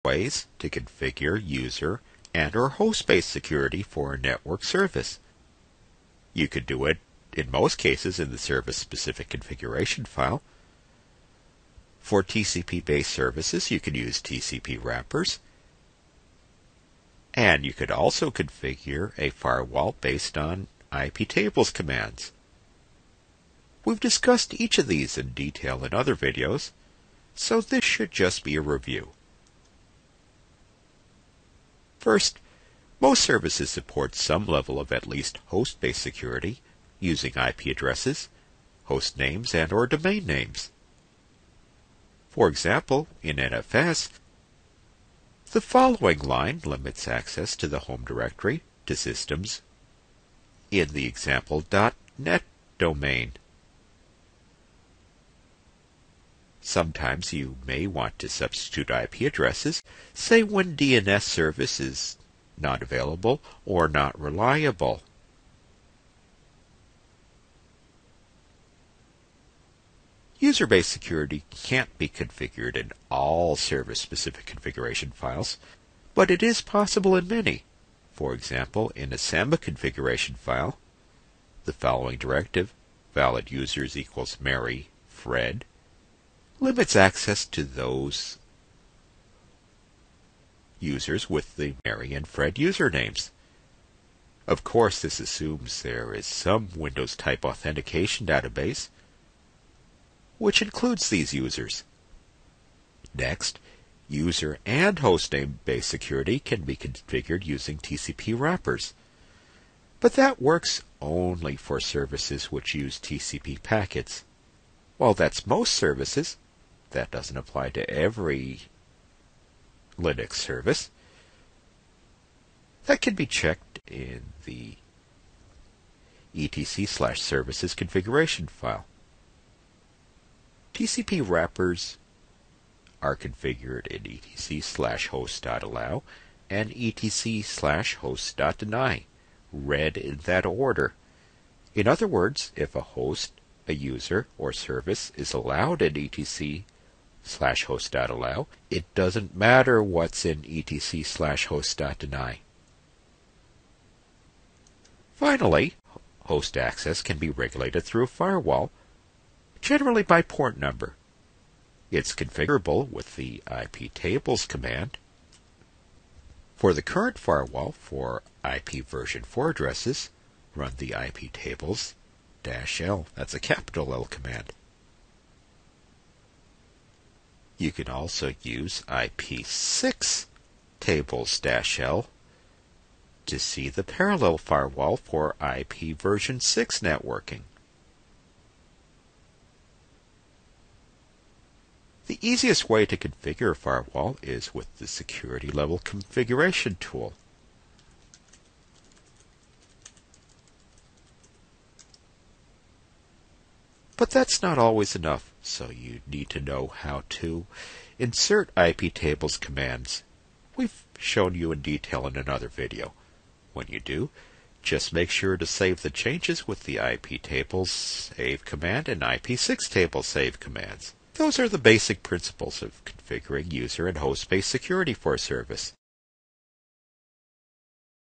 ways to configure user and/or host-based security for a network service. You could do it, in most cases, in the service-specific configuration file. For TCP-based services, you can use TCP wrappers. And you could also configure a firewall based on IP tables commands. We've discussed each of these in detail in other videos, so this should just be a review. First, most services support some level of at least host-based security using IP addresses, host names, and/or domain names. For example, in NFS, the following line limits access to the home directory to systems in the example .NET domain. Sometimes you may want to substitute IP addresses, say when DNS service is not available or not reliable. User-based security can't be configured in all service-specific configuration files, but it is possible in many. For example, in a Samba configuration file, the following directive, valid users equals Mary, Fred, limits access to those users with the Mary and Fred usernames. Of course, this assumes there is some Windows-type authentication database which includes these users. Next, user and hostname-based security can be configured using TCP wrappers, but that works only for services which use TCP packets. While that's most services, that doesn't apply to every Linux service. That can be checked in the etc/services configuration file. TCP wrappers are configured in etc/host.allow and etc/host.deny, read in that order. In other words, if a host, a user, or service is allowed in etc/host.allow, it doesn't matter what's in etc/host.deny. Finally, host access can be regulated through a firewall, generally by port number. It's configurable with the IP tables command. For the current firewall for IP version 4 addresses, run the IP tables -L. That's a capital L command. You can also use IP6 tables -L to see the parallel firewall for IP version 6 networking. The easiest way to configure a firewall is with the security level configuration tool. But that's not always enough, so you need to know how to insert IP tables commands. We've shown you in detail in another video. When you do, just make sure to save the changes with the IP tables save command and IP6 table save commands. Those are the basic principles of configuring user and host-based security for a service.